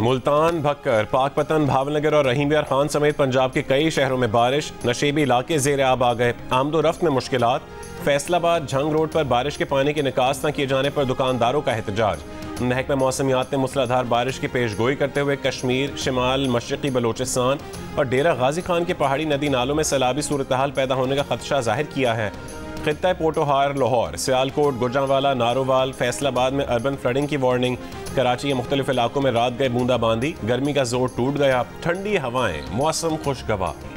मुल्तान, भक्कर, पाकपतन, भावनगर और रहीम यार खान समेत पंजाब के कई शहरों में बारिश, नशेबी इलाके ज़ेर आब आ गए, आमदोरफ्त में मुश्किलात। फैसलाबाद झंग रोड पर बारिश के पानी के निकास न किए जाने पर दुकानदारों का एहतजाज। महकमा मौसमियात ने मूसलाधार बारिश की पेशगोई करते हुए कश्मीर, शिमाल मशरकी बलोचिस्तान और डेरा गाजी खान के पहाड़ी नदी नालों में सैलाबी सूरत हाल पैदा होने का खदशा जाहिर किया है। खित्ता पोटोहार, लाहौर, सियालकोट, गुजरांवाला, नारोवाल, फैसलाबाद में अर्बन फ्लडिंग की वार्निंग। कराची के मुख्तलिफ इलाकों में रात गए बूंदाबांदी, गर्मी का जोर टूट गया, ठंडी हवाएं, मौसम खुशगवार।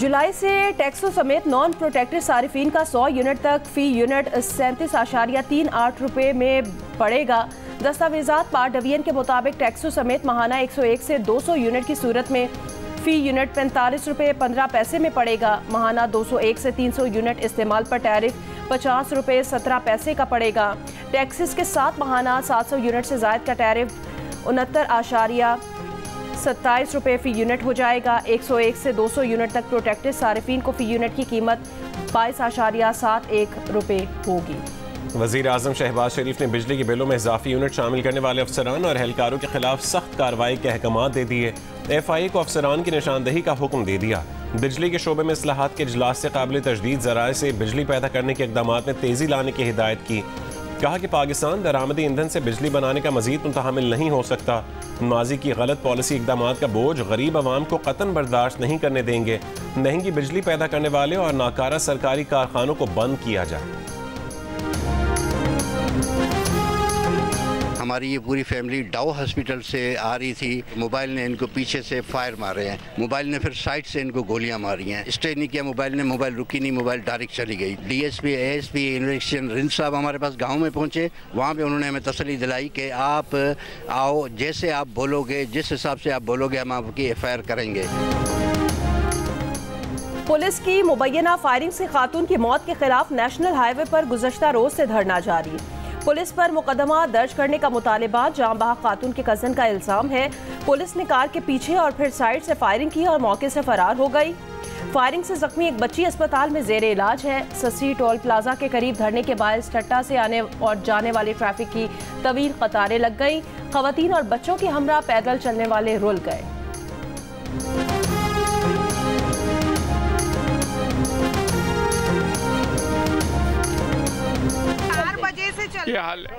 जुलाई से टैक्सों समेत नॉन प्रोटेक्टेड सारिफीन का 100 यूनिट तक फी यूनिट 37.38 रुपये में बढ़ेगा। दस्तावेजात पार्ट डिवीजन के मुताबिक टैक्सों समेत माहाना 101 से 200 यूनिट की सूरत में फी यूनिट 45 रुपये 15 पैसे में पड़ेगा। माहाना 201 से 300 यूनिट इस्तेमाल पर टैरिफ 50 रुपये 17 पैसे का पड़ेगा। टैक्सेस के साथ माहाना 700 यूनिट से ज़ायद का टैरिफ 69.27 रुपये फ़ी यूनिट हो जाएगा। 101 से 200 यूनिट तक प्रोटेक्टेड सारिफीन को फ़ी यूनिट की कीमत 22.71 रुपये होगी। वज़ीर आज़म शहबाज शरीफ ने बिजली के बिलों में इजाफी यूनिट शामिल करने वाले अफसरान और एहलकारों के खिलाफ सख्त कार्रवाई के अहकाम दे दिए। FIA को अफसरान की निशानदही का हुक्म दे दिया। बिजली के शोबे में इस्लाहात के इजलास से काबिल तजदीद ज़राए से बिजली पैदा करने के इक़दाम में तेज़ी लाने की हिदायत की। कहा कि पाकिस्तान दरामदी ईंधन से बिजली बनाने का मजीद मुतहमिल नहीं हो सकता। माजी की गलत पॉलिसी इक़दाम का बोझ गरीब आवाम को कतन बर्दाश्त नहीं करने देंगे। महंगी बिजली पैदा करने वाले और नाकारा सरकारी कारखानों को बंद किया जाए। हमारी ये पूरी फैमिली डाउ हॉस्पिटल से आ रही थी। मोबाइल ने इनको पीछे से फायर मारे हैं। मोबाइल ने फिर साइड से इनको गोलियां मारी हैं। स्टे नहीं किया मोबाइल ने, मोबाइल रुकी नहीं, मोबाइल डायरेक्ट चली गई। DSP ASP इन्वेस्टिगेशन रिंद साहब हमारे पास गांव में पहुंचे। वहां पे उन्होंने हमें तसल्ली दिलाई कि आप आओ, जैसे आप बोलोगे, जिस हिसाब से आप बोलोगे हम आपकी FIR करेंगे। पुलिस की मुबैना फायरिंग से खातून की मौत के खिलाफ नेशनल हाईवे पर गुज़श्ता रोज से धरना जारी। पुलिस पर मुकदमा दर्ज करने का मुतालिबा। जाम बहक खातून के कज़न का इल्ज़ाम है पुलिस ने कार के पीछे और फिर साइड से फायरिंग की और मौके से फरार हो गई। फायरिंग से जख्मी एक बच्ची अस्पताल में ज़ेर इलाज है। ससी टोल प्लाजा के करीब धरने के बायस टट्टा से आने और जाने वाली ट्रैफिक की तवील कतारें लग गई। खवातीन और बच्चों के हमरा पैदल चलने वाले रुल गए। ये हाल है,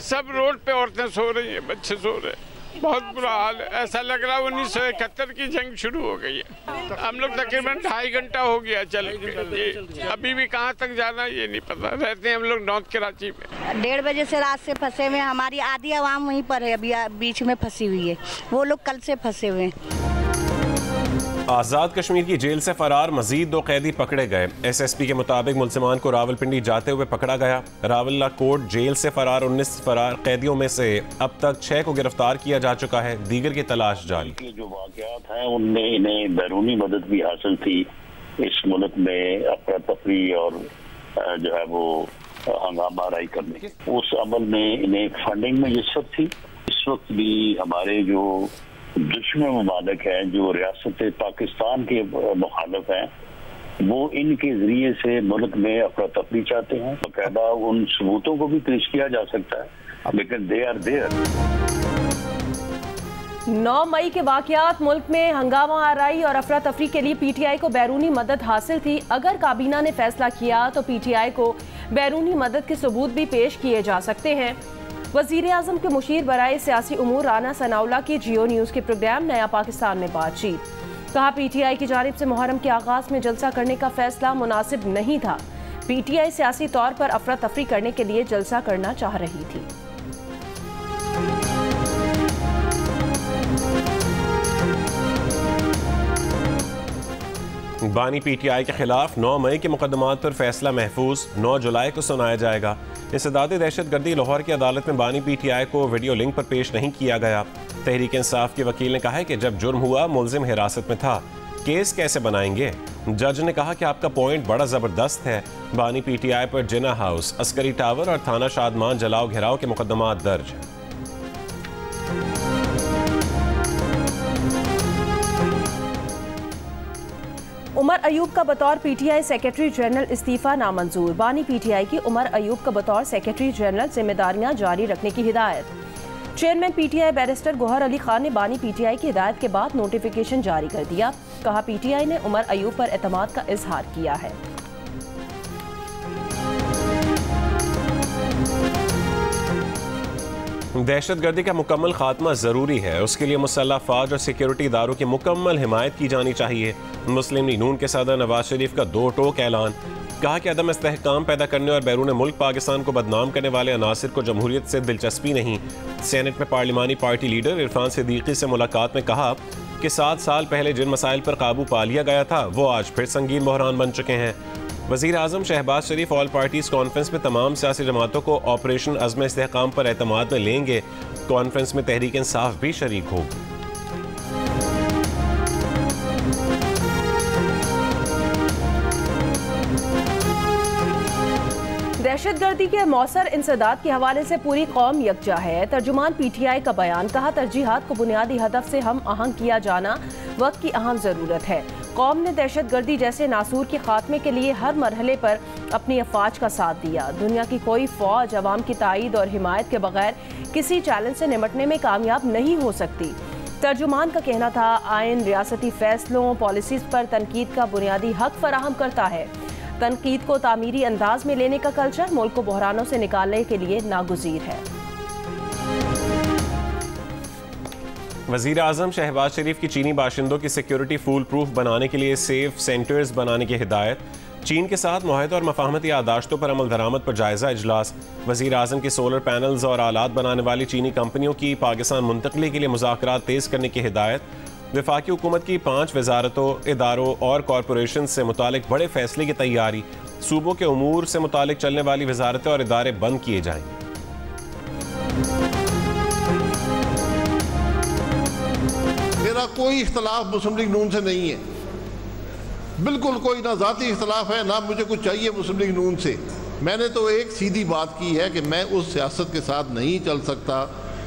सब रोड पे औरतें सो रही हैं, बच्चे सो रहे हैं, बहुत बुरा हाल है। ऐसा लग रहा है 1971 की जंग शुरू हो गई है। हम लोग तकरीबन 2.5 घंटा हो गया चल के, अभी भी कहाँ तक जाना ये नहीं पता। रहते हैं हम लोग नॉर्थ कराची में। 1:30 बजे से रात से फंसे हुए। हमारी आधी आवाम वहीं पर है, अभी बीच में फंसी हुई है। वो लोग कल से फंसे हुए हैं। आज़ाद कश्मीर की जेल से फरार मजीद 2 कैदी पकड़े गए। SSP के मुताबिक मुलजिमान को रावलपिंडी जाते हुए पकड़ा गया। रावल्ला कोट जेल से फरार 19 फरार कैदियों में से अब तक 6 को गिरफ्तार किया जा चुका है। दीगर की तलाश जारी। जो वाक़यात हैं उनमें इन्हें बैरूनी मदद भी हासिल थी। इस मुल्क में अफरा तफरी और जो है वो हंगामा आराई करने के उस अमल में इन्हें फंडिंग में यशत थी। इस वक्त भी हमारे जो दुश्मन ममालिक हैं, जो रियासत पाकिस्तान के मुखालिफ हैं, वो इनके जरिए से मुल्क में अफरा तफरी चाहते हैं। बाकायदा उन सबूतों को भी पेश किया जा सकता है, लेकिन दे आर देयर। 9 मई के वाकयात मुल्क में हंगामा आराई और अफरा तफरी के लिए PTI को बैरूनी मदद हासिल थी। अगर काबीना ने फैसला किया तो PTI को बैरूनी मदद के सबूत भी पेश किए जा सकते हैं। वज़ीर आज़म के मुशीर बराए सियासी उमूर राना सनाउल्लाह की जियो न्यूज़ के प्रोग्राम नया पाकिस्तान में बातचीत। कहा PTI की जानिब से मुहर्रम के आगाज़ में जलसा करने का फैसला मुनासिब नहीं था। PTI सियासी तौर पर अफरा तफरी करने के लिए जलसा करना चाह रही थी। बानी PTI के खिलाफ 9 मई के मुकदमात पर फैसला महफूज 9 जुलाई को सुनाया जाएगा। इस्तेदाद दहशतगर्दी लाहौर की अदालत में बानी PTI को वीडियो लिंक पर पेश नहीं किया गया। तहरीक इंसाफ के वकील ने कहा है कि जब जुर्म हुआ मुलजिम हिरासत में था, केस कैसे बनाएंगे। जज ने कहा कि आपका पॉइंट बड़ा ज़बरदस्त है। बानी PTI पर जिना हाउस, अस्करी टावर और थाना शादमान जलाओ घिराव के मुकदमात दर्ज हैं। उमर अयूब का बतौर पीटीआई सेक्रेटरी जनरल इस्तीफा नामंजूर। बानी पीटीआई की उमर अयूब का बतौर सेक्रेटरी जनरल जिम्मेदारियां जारी रखने की हिदायत। Chairman PTI barrister Gohar Ali Khan ने बानी पीटीआई की हिदायत के बाद नोटिफिकेशन जारी कर दिया। कहा, पीटीआई ने उमर अयूब पर एतमाद का इजहार किया है। दहशतगर्दी का मुकम्मल खात्मा ज़रूरी है, उसके लिए मुसल्लह फ़ौज और सिक्योरिटी इदारों की मुकम्मल हिमायत की जानी चाहिए। मुस्लिम लीग नून के सदर नवाज शरीफ का दो टोक ऐलान। कहा कि अदम इस्तेहकाम पैदा करने और बैरून मुल्क पाकिस्तान को बदनाम करने वाले अनासिर को जमहूरियत से दिलचस्पी नहीं। सेनेट में पार्लिमानी पार्टी लीडर इरफान सिद्दीकी से मुलाकात में कहा कि 7 साल पहले जिन मसाइल पर काबू पा लिया गया था वो आज फिर संगीन बहरान बन चुके हैं। वज़ीर आज़म शहबाज शरीफ ऑल पार्टीज़ कॉन्फ्रेंस में तमाम सियासी जमातों को ऑपरेशन अज़्म इस्तेहकाम पर एतमाद में लेंगे। कॉन्फ्रेंस में तहरीक इंसाफ भी शरीक होगी। दहशतगर्दी के मौसर इंसदाद के हवाले से पूरी कौम यकजा है। तर्जुमान पीटीआई का बयान। कहा, तरजीहात को बुनियादी हदफ से हम आहंग किया जाना वक्त की अहम ज़रूरत है। कौम ने दहशतगर्दी जैसे नासूर के खात्मे के लिए हर मरहले पर अपनी अफवाज का साथ दिया। दुनिया की कोई फौज अवाम की ताईद और हिमायत के बगैर किसी चैलेंज से निपटने में कामयाब नहीं हो सकती। तर्जुमान का कहना था, आइन रियासती फैसलों पॉलिसीज पर तनकीद का बुनियादी हक फराहम करता है। तनकीद को तामीरी अंदाज में लेने का कल्चर मुल्क को बहरानों से निकालने के लिए नागुज़ीर है। वज़ीर आज़म शहबाज शरीफ की चीनी बाशिंदों की सिक्योरिटी फूल प्रूफ बनाने के लिए सेफ सेंटर्स बनाने की हिदायत। चीन के साथ मुआहदा और मफाहमती आदाश्तों पर अमल दरामद पर जायजा इजलास। वज़ीर आज़म की सोलर पैनल्स और आलात बनाने वाली चीनी कंपनियों की पाकिस्तान मुंतकली के लिए मुज़ाकरात तेज़ करने की हिदायत। वफाकी हुकूमत की 5 वजारतों, इदारों और कॉरपोरेशन से मुतालिक बड़े फैसले की तैयारी। सूबों के उमूर से मुतालिक चलने वाली वजारतें और इदारे बंद किए जाएंगे। मेरा कोई इख्तलाफ मुस्लिम लीग नून से नहीं है, बिल्कुल कोई ना ज़ाती इख्तलाफ है ना मुझे कुछ चाहिए मुस्लिम लीग नून से। मैंने तो एक सीधी बात की है कि मैं उस सियासत के साथ नहीं चल सकता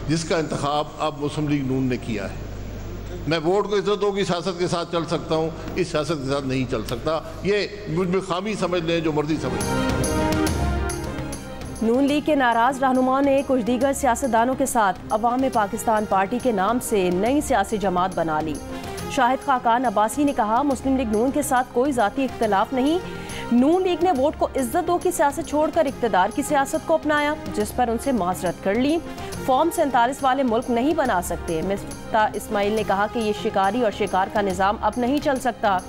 जिसका इंतखाब अब मुस्लिम लीग नून ने किया है। मैं वोट को इज्जतों की सियासत के साथ चल सकता हूँ, इस सियासत के साथ नहीं चल सकता। ये मुझ में खामी समझ लें जो मर्जी समझ लें। नून लीग के नाराज रहनुमाओं ने कुछ दीगर सियासतदानों के साथ अवाम पाकिस्तान पार्टी के नाम से नई सियासी जमात बना ली। शाहिद खाकान अब्बासी ने कहा, मुस्लिम लीग नून के साथ कोई जाती इख्तलाफ नहीं। नून लीग ने वोट को इज्जत दो की सियासत छोड़कर इख्तिदार की सियासत को अपनाया, जिस पर उनसे माजरत कर ली। फॉर्म 47 वाले मुल्क नहीं बना सकते। मिफ्ता इस्माइल ने कहा कि ये शिकारी और शिकार का निज़ाम अब नहीं चल सकता,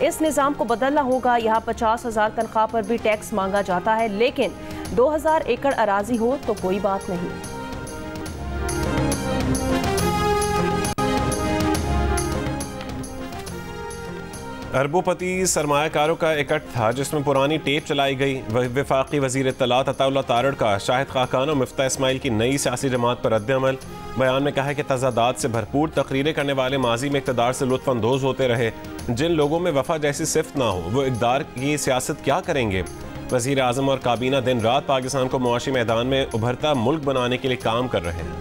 इस निज़ाम को बदलना होगा। यहाँ 50,000 तनख्वाह पर भी टैक्स मांगा जाता है, लेकिन 2000 एकड़ अराजी हो तो कोई बात नहीं। अरबोपति सरमायाकारों का इकट्ठ था जिसमें पुरानी टेप चलाई गई। वफाकी वज़ीर इत्तलात अताउल्लाह तारड़ का शाहिद खाकान और मिफ्ता इस्माइल की नई सियासी जमात पर रद्द-ए-अमल। बयान में कहा है कि तज़ादात से भरपूर तकरीरें करने वाले माजी में इक़्तिदार से लुत्फ़अंदोज़ होते रहे। जिन लोगों में वफा जैसी सिफ्त ना हो वो इक़्तिदार की सियासत क्या करेंगे। वज़ीर आज़म और काबीना दिन रात पाकिस्तान को मुआशी मैदान में उभरता मुल्क बनाने के लिए काम कर रहे हैं।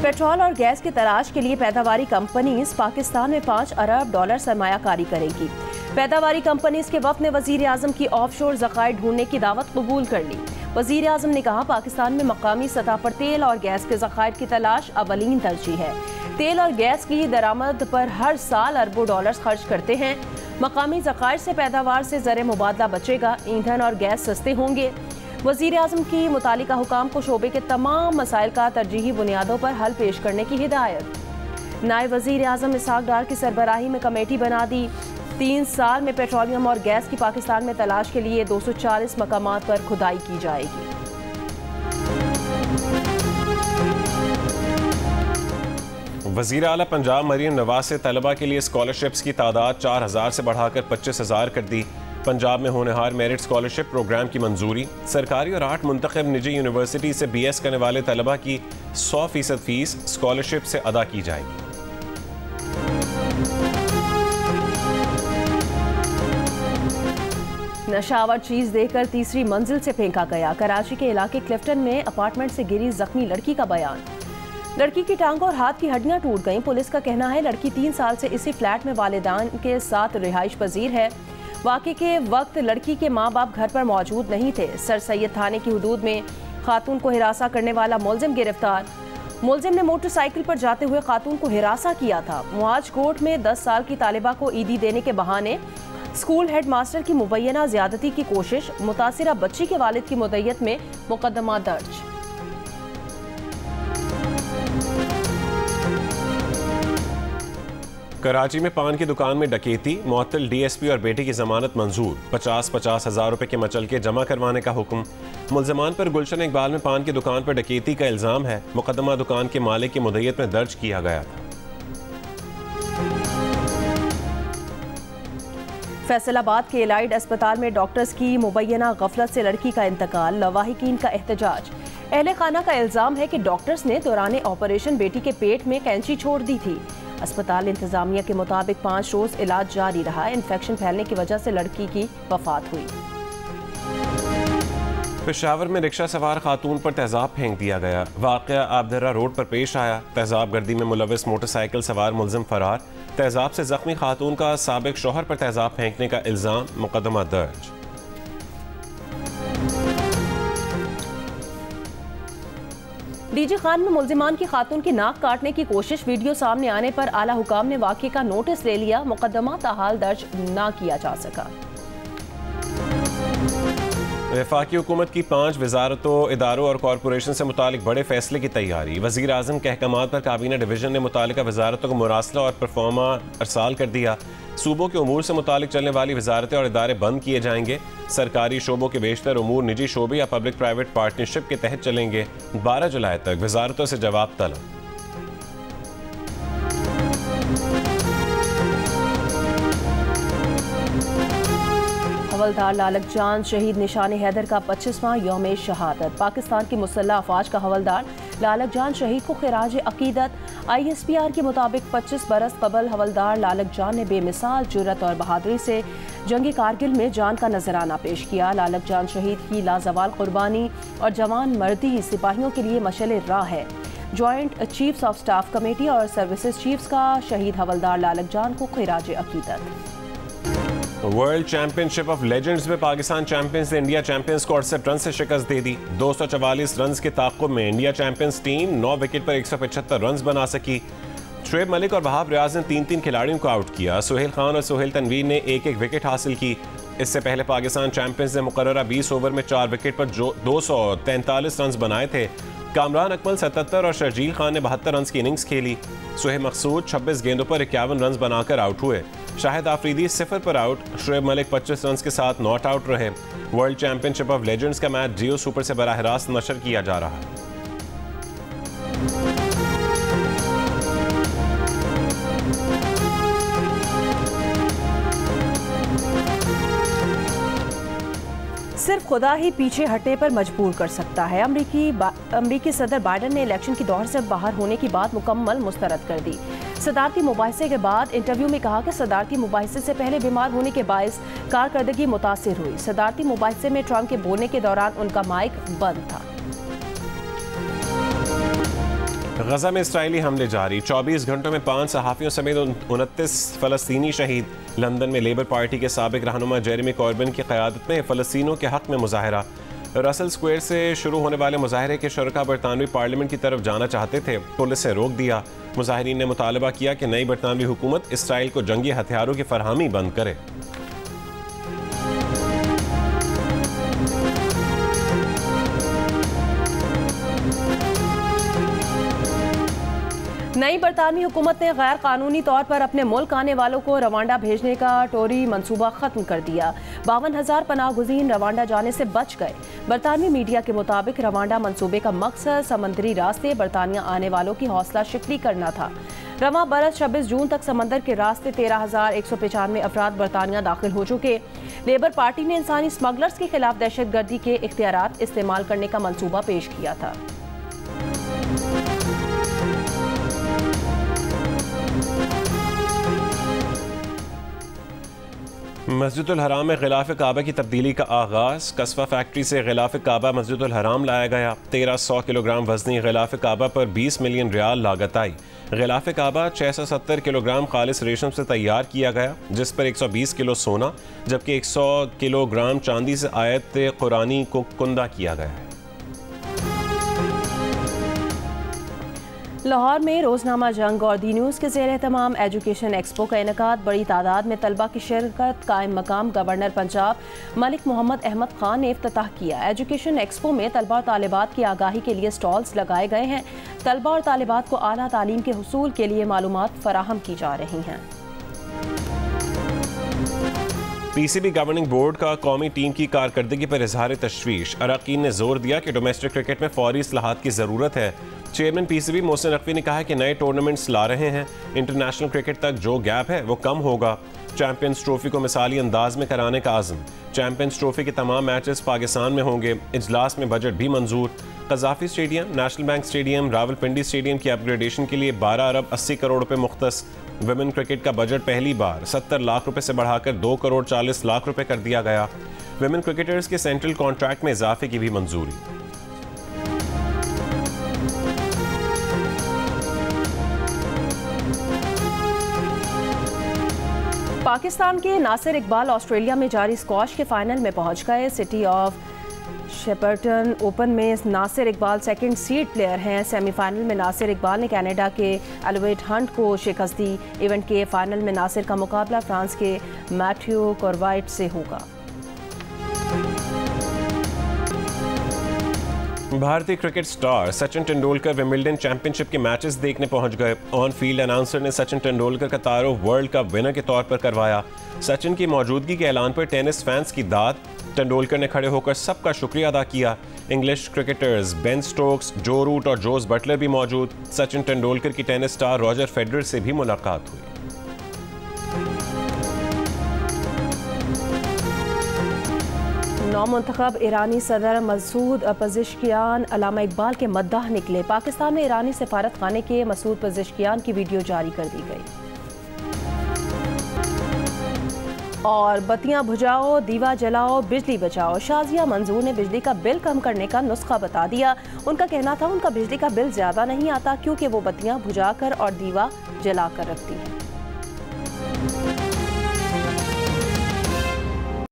पेट्रोल और गैस की तलाश के लिए पैदावारी कंपनीज पाकिस्तान में $5 अरब सरमायाकारी करेगी। पैदावारी कंपनीज के वफ़द ने वज़ीर आज़म की ऑफशोर ज़खायर ढूंढने की दावत कबूल कर ली। वज़ीर आज़म ने कहा, पाकिस्तान में मकामी सतह पर तेल और गैस के ज़खायर की तलाश अवलीन तरजीह है। तेल और गैस की दरामद पर हर साल अरबों डॉलर्स खर्च करते हैं। मकामी ज़खायर से पैदावार से ज़र मुबादला बचेगा, ईंधन और गैस सस्ते होंगे। वज़ीर आज़म की मुतालिका हुकाम को शोबे के तमाम मसाइल का तरजीही बुनियादों पर हल पेश करने की हिदायत। नायब वज़ीर आज़म इसहाक डार की सरबराही में कमेटी बना दी। 3 साल में पेट्रोलियम और गैस की पाकिस्तान में तलाश के लिए 240 मकामात पर खुदाई की जाएगी। वज़ीर आला पंजाब मरीम नवाज से तलबा के लिए स्कॉलरशिप्स की तादाद 4000 से बढ़ाकर 25,000 कर दी। पंजाब में होनहार मेरिट स्कॉलरशिप प्रोग्राम की मंजूरी। सरकारी और 8 मुंतखब निजी यूनिवर्सिटी से BS करने वाले तलबा की 100% फीस स्कॉलरशिप से अदा की जाएगी। नशावर चीज देकर तीसरी मंजिल से फेंका गया। कराची के इलाके क्लिफ्टन में अपार्टमेंट से गिरी जख्मी लड़की का बयान। लड़की की टांगों और हाथ की हड्डियां टूट गईं। पुलिस का कहना है लड़की 3 साल से इसी फ्लैट में वालिदैन के साथ रिहाइश पजीर है। वाक़े के वक्त लड़की के माँ बाप घर पर मौजूद नहीं थे। सर सैयद थाने की हुदूद में खातून को हिरासा करने वाला मुलजिम गिरफ्तार। मुलजिम ने मोटरसाइकिल पर जाते हुए खातून को हिरासा किया था। मुआज कोर्ट में 10 साल की तालिबा को ईदी देने के बहाने स्कूल हेड मास्टर की मुबैना ज्यादती की कोशिश। मुतासिरा बच्ची के वालिद की मुद्दत में मुकदमा दर्ज। कराची में पान की दुकान में डकैती, मुअत्तल डीएसपी और बेटे की जमानत मंजूर। 50-50 हज़ार रुपए के मचलके जमा करवाने का हुक्म। मुलजमान पर गुलशन इकबाल में पान की दुकान पर डकैती का इल्जाम है। मुकदमा दुकान के मालिक की मुद्दत में दर्ज किया गया था। फैसलाबाद के एलाइड अस्पताल में डॉक्टर्स की मुबैना गफलत से लड़की का इंतकाल। लवाहिकीन का एहतजाज। अहले खाना का इल्जाम है कि डॉक्टर्स ने दौरान ऑपरेशन बेटी के पेट में कैंची छोड़ दी थी। अस्पताल इंतजामिया के मुताबिक 5 रोज इलाज जारी रहा। इन्फेक्शन फैलने की वजह से लड़की की वफात हुई। पेशावर में रिक्शा सवार खातून पर तेजाब फेंक दिया गया। वाक़या आबदर्रा रोड पर पेश आया। तेजाब गर्दी में मुलविस मोटरसाइकिल सवार मुलजिम फरार। तेजाब से जख्मी खातून का साबिक शौहर पर तेजाब फेंकने का इल्जाम। मुकदमा दर्ज। डीजे खान में मुलजिमान की खातून की नाक काटने की कोशिश। वीडियो सामने आने पर आला हुकाम ने वाक़े का नोटिस ले लिया। मुकदमा ताहाल दर्ज न किया जा सका। वफाकी हुकूमत की 5 वजारतों, इदारों और कॉरपोरेशन से मुतालिक बड़े फैसले की तैयारी। वज़ीर आज़म के अहकामात पर काबीना डिवीजन ने मुतालिका वजारतों को मुरासला और परफॉर्मा अरसाल कर दिया। सूबों के उमूर से मुतालिक चलने वाली वजारतें और इदारे बंद किए जाएंगे। सरकारी शोबों के बेशतर उमूर निजी शोबे या पब्लिक प्राइवेट पार्टनरशिप के तहत चलेंगे। 12 जुलाई तक वजारतों से जवाब तलब। हवलदार लालक जान शहीद निशान हैदर का 25वां यौम शहादत। पाकिस्तान की मुसल्लह अफवाज का हवलदार लालक जान शहीद को खिराज अकीदत। ISPR के मुताबिक 25 बरस कबल हवलदार लालक जान ने बेमिसाल जुर्रत और बहादुरी से जंगी कारगिल में जान का नजराना पेश किया। लालक जान शहीद की लाजवाल कुर्बानी और जवान मर्दी सिपाहियों के लिए मशअल राह है। Joint chiefs of staff committee और सर्विसेज चीफ्स का शहीद हवलदार लालक जान को खिराज अकीदत। वर्ल्ड चैंपियनशिप ऑफ लेजेंड्स में पाकिस्तान चैंपियंस ने इंडिया चैंपियंस को 68 रन से शिकस्त दे दी। 244 रन के ताक़ुब में इंडिया चैंपियंस टीम 9 विकेट पर 175 रन बना सकी। शुएब मलिक और वहाब रियाज ने 3-3 खिलाड़ियों को आउट किया। सुहेल खान और सुहेल तनवीर ने 1-1 विकेट हासिल की। इससे पहले पाकिस्तान चैंपियंस ने मुकर्ररा 20 ओवर में 4 विकेट पर 243 रन बनाए थे। कामरान अकमल 77 और शर्जील खान ने 72 रन की इनिंग्स खेली। सुहेब मकसूद 26 गेंदों पर 51 रन बनाकर आउट हुए। शाहिद आफरीदी 0 पर आउट। शुएब मलिक 25 रन के साथ नॉट आउट रहे। वर्ल्ड चैंपियनशिप ऑफ लेजेंड्स का मैच जियो सुपर से बराह रास्त नशर किया जा रहा है। सिर्फ खुदा ही पीछे हटने पर मजबूर कर सकता है। अमरीकी सदर बाइडन ने इलेक्शन की दौड़ से बाहर होने की बात मुकम्मल मुस्तरद कर दी। सदारती मुबाहिसे के बाद इंटरव्यू में कहा कि सदारती मुबाहिसे से पहले बीमार होने के बायस कारकर्दगी मुतासिर हुई। सदारती मुबाहिसे में ट्रंप के बोलने के दौरान उनका माइक बंद था। गजा में इस्राइली हमले जारी। 24 घंटों में 5 सहाफ़ियों समेत 29 फ़लस्तीनी शहीद। लंदन में लेबर पार्टी के साबिक रहनुमा जेरेमी कॉर्बिन की क़यादत में फ़लस्तीनों के हक़ में मुज़ाहरा। रसल स्क्वायर से शुरू होने वाले मुज़ाहरे के शुरका बरतानवी पार्लियामेंट की तरफ जाना चाहते थे। पुलिस ने रोक दिया। मुज़ाहिरीन ने मुतालबा किया कि नई बरतानवी हुकूमत इसराइल को जंगी हथियारों की फरहमी बंद करे। नई बरतानवी हुकूमत ने गैर कानूनी तौर पर अपने मुल्क आने वालों को रवांडा भेजने का टोरी मंसूबा खत्म कर दिया। 52,000 पनाह गुज़ीन रवांडा जाने से बच गए। बरतानवी मीडिया के मुताबिक रवांडा मंसूबे का मकसद समंदरी रास्ते बरतानिया आने वालों की हौसला शिकनी करना था। रवां बरस 26 जून तक समंदर के रास्ते 13,195 अफराद बरतानिया दाखिल हो चुके। लेबर पार्टी ने इंसानी स्मगलर्स के खिलाफ दहशतगर्दी के इख्तियारात इस्तेमाल करने का मंसूबा पेश किया था। मस्जिदुल हराम में गिलाफ काबा की तब्दीली का आगाज़। कस्बा फैक्ट्री से गिलाफ काबा मस्जिदुल हराम लाया गया। 1300 किलोग्राम वजनी गिलाफ काबा पर 20 मिलियन रियाल लागत आई। गिलाफ काबा 670 किलोग्राम खालिस रेशम से तैयार किया गया, जिस पर 120 किलो सोना जबकि 100 किलोग्राम चांदी से आयत कुरानी को कुंदा किया गया है। लाहौर में रोजनामा जंग और दी न्यूज़ के ज़ेर एहतमाम एजुकेशन एक्सपो का इनेकाद। बड़ी तादाद में तलबा की शिरकत। कायम मकाम गवर्नर पंजाब मलिक मोहम्मद अहमद खान ने इफ्तिताह किया। एजुकेशन एक्सपो में तलबा और तालिबात की आगाही के लिए स्टॉल्स लगाए गए हैं। तलबा और तालिबात को आला तालीम के हुसूल के लिए मालूमात फराहम की जा रही हैं। पीसीबी गवर्निंग बोर्ड का कौमी टीम की कारकर्दगी पर इजहार तशवीश। अरकान ने जोर दिया कि डोमेस्टिक क्रिकेट में फौरी इस्लाहात की ज़रूरत है। चेयरमैन पीसीबी मोहसिन नकवी ने कहा कि नए टूर्नामेंट्स ला रहे हैं। इंटरनेशनल क्रिकेट तक जो गैप है वो कम होगा। चैंपियंस ट्रॉफी को मिसाली अंदाज में कराने का आज़म। चैंपियंस ट्रॉफी के तमाम मैचेस पाकिस्तान में होंगे। इजलास में बजट भी मंजूर। Gaddafi stadium, national bank stadium, Rawalpindi stadium की अपग्रेडेशन के लिए 12 अरब 80 करोड़ रुपए मुख्तस। विमेन क्रिकेट का बजट पहली बार 70 लाख रुपए से बढ़ाकर 2 करोड़ 40 लाख रुपए कर दिया गया। विमेन क्रिकेटर्स के सेंट्रल कॉन्ट्रैक्ट में इजाफे की भी मंजूरी। पाकिस्तान के नासिर इकबाल ऑस्ट्रेलिया में जारी स्क्वॉश के फाइनल में पहुंच गए। सिटी ऑफ शेपर्टन ओपन में Nasir Iqbal second seed player हैं। सेमीफाइनल में नासिर इकबाल ने कनाडा के एलोवेट हंट को शिकस्त दी। इवेंट के फाइनल में नासिर का मुकाबला फ्रांस के मैथ्यू कॉर्वाइट से होगा। भारतीय cricket star Sachin Tendulkar Wimbledon championship के मैचेस देखने पहुंच गए। ऑन फील्ड अनाउंसर ने सचिन तेंदुलकर का तारुफ वर्ल्ड कप विनर के तौर पर करवाया। सचिन की मौजूदगी के ऐलान पर टेनिस फैंस की दाद। तेंदुलकर ने खड़े होकर सबका शुक्रिया अदा किया। इंग्लिश क्रिकेटर्स बेन स्टोक्स, जो रूट और जोस बटलर भी मौजूद। सचिन तेंदुलकर की टेनिस स्टार रॉजर फेडरर से भी मुलाकात हुई। नौमुंतखब ईरानी सदर मसूद पज़ेश्कियान अल्लामा इकबाल के मद्दाह निकले। पाकिस्तान में ईरानी सफारत खाने के मसूद पज़ेश्कियान की वीडियो जारी कर दी गई। और बत्तियां बुझाओ, दीवा जलाओ, बिजली बचाओ। शाजिया मंजूर ने बिजली का बिल कम करने का नुस्खा बता दिया। उनका कहना था उनका बिजली का बिल ज्यादा नहीं आता क्योंकि वो बत्तियां बुझाकर और दीवा जलाकर रखती हैं।